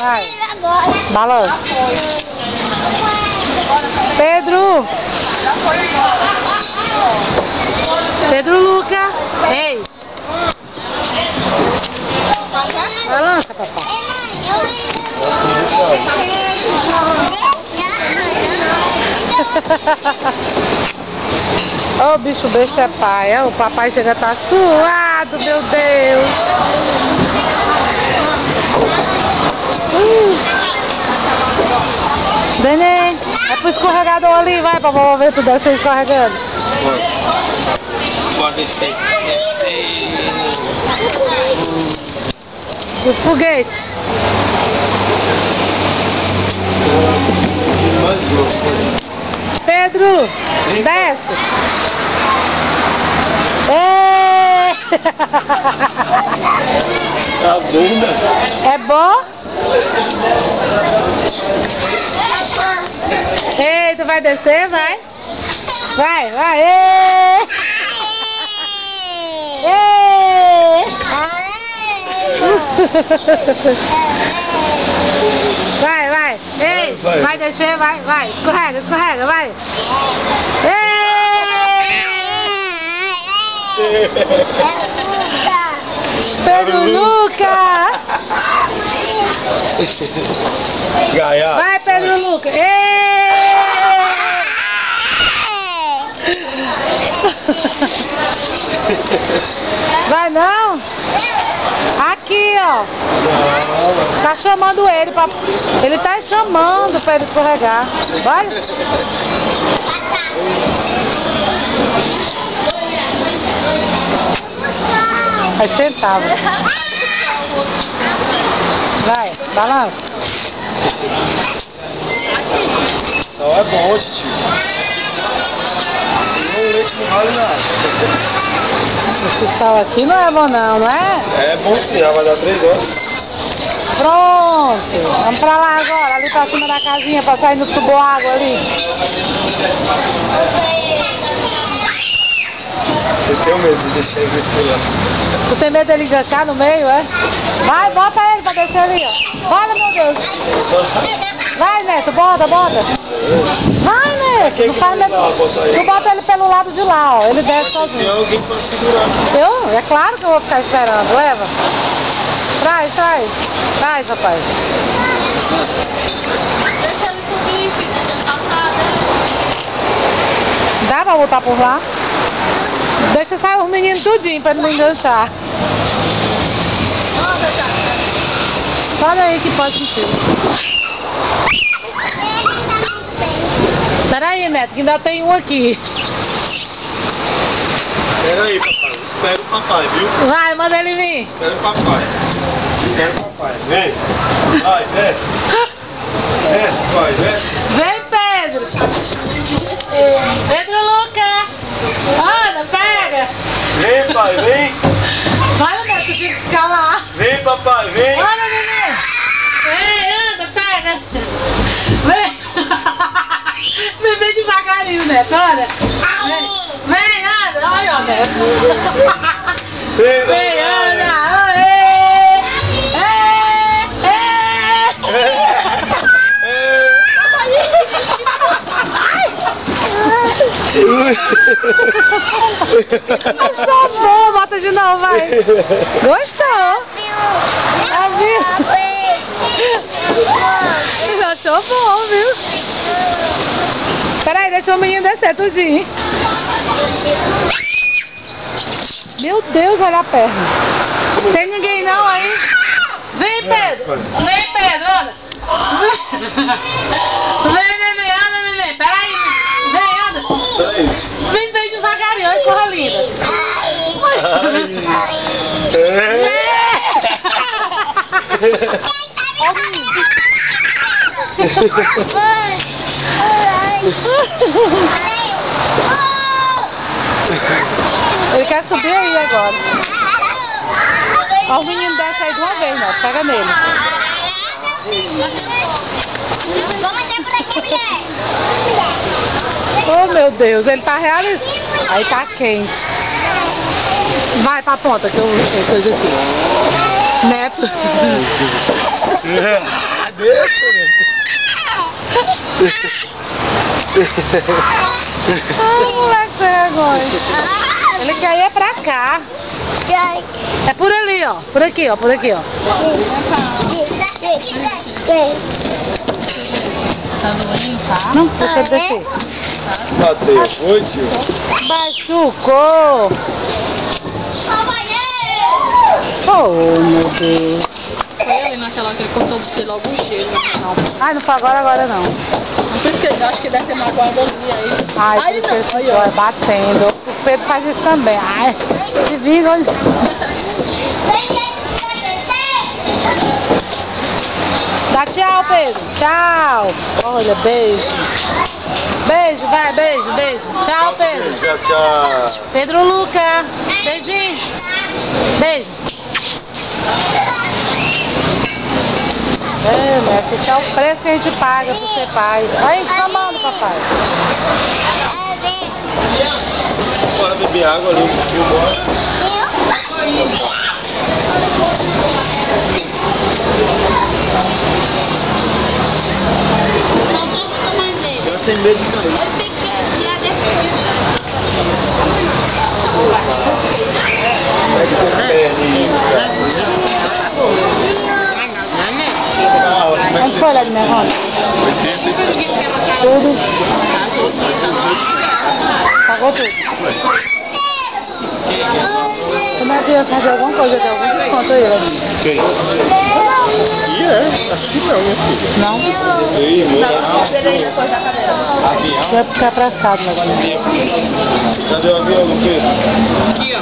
Vai. Balança. Pedro. Pedro Luca. Ei. Balança, papai. Ô, bicho besta é pai. O papai chega a estar suado, meu Deus. Neném, é pro escorregador ali, vai pra vovó ver tu descer escorregando. Pode descer. E os foguetes? Pedro, desce. Tá bom, É bom? Ei, tu vai descer? Vai. Vai, vai. Ei. Ei. Vai, vai. Ei, vai descer, vai, vai. Escorrega, escorrega, vai. Pedro Luca. Gaia. Vai, Pedro Luca. Vai não? Aqui, ó. Tá chamando ele pra... Ele tá chamando pra ele escorregar. Vai. Vai sentar. Vai, balança. Não é bom, tio. O leite não vale nada. Esse sal aqui não é bom não, não é? É bom sim, já vai dar 3 horas. Pronto. Vamos pra lá agora, ali pra cima da casinha, pra sair no tubo água ali. Eu tenho medo de deixar ele pular. Tu tem medo dele enganchar no meio, é? Vai, bota ele pra descer ali, ó. Olha, meu Deus. Vai, Neto, bota, bota. Vai, Neto. Não faz medo. Tu bota ele pelo lado de lá, ó. Ele desce sozinho. Tem alguém pra segurar. Eu? É claro que eu vou ficar esperando. Leva. Traz, traz. Traz, rapaz. Deixa ele subir, filho. Deixa ele passar. Dá pra botar por lá? Deixa sair os meninos tudinho pra não enganchar. Olha aí que pode ser. Peraí, Neto, que ainda tem um aqui. Espera aí, papai. Espera o papai, viu? Vai, manda ele vir. Espera o papai. Espera o papai. Vem. Vai, desce. Desce, pai, desce. Vem, Pedro. Pedro Luca. Anda, pega. Vem, pai, vem. Olha, Neto, tinha que ficar lá. Vem, papai, vem. Olha, neném. Ei, anda, pega. Vem. Vem bem devagarinho, Neto, olha. Vem, anda. Olha, Neto. Vem, Vem, anda. Achou bom, bota de novo, vai. Gostou? Já achou bom, viu? Peraí, deixa o menino descer tudinho. Meu Deus, olha a perna. Tem ninguém não aí? Vem, Pedro. Vem, Pedro, anda. Vem, neném, anda, neném. Peraí. Vem, anda. Vem bem devagarinho, olha que corra linda. Ele quer subir aí agora. Ó, o menino desce aí de uma vez, né? Pega nele. Oh, meu Deus, ele tá realizando. Aí tá quente. Vai pra ponta que eu coisa aqui. Neto. Deixa, né? Ai, moleque, sem vergonha. Ele quer ir pra cá. É por ali, ó. Por aqui, ó. Por aqui, ó. Tá doendo, tá? Não, deixa ele descer. Bateu, foi, tio? Machucou. Oh, meu Deus. Foi ali naquela hora que ele cortou de ser logo um cheiro. Ai, não foi agora não. Não sei porque eu acho que deve ter magoado ali aí. Ai, Aí por não, isso que aí, ele ó. dói, batendo. O Pedro faz isso também. Ai, se vinga onde... Dá tchau, Pedro. Tchau. Olha, beijo. Beijo, vai, beijo, beijo. Tchau, Pedro. Tchau, tchau. Pedro Luca. Beijinho. Beijo. É, Neto, esse é o preço que a gente paga por ser pai. Olha ele chamando, papai. Bora beber água ali um pouquinho, bora. Não tô com mais dele. Eu tenho medo de cair. É pequeno, e a defesa. Como é que você perde isso, cara? Onde foi lá de minha roda? Tudo. Pagou tudo. Como é que eu fazer alguma coisa, tem algum desconto aí, Ladinho? Quem? Acho que não, minha filha. Não? Ei, meu Quer ficar abraçado, Ladinho. Cadê o avião do Pedro? Aqui, ó.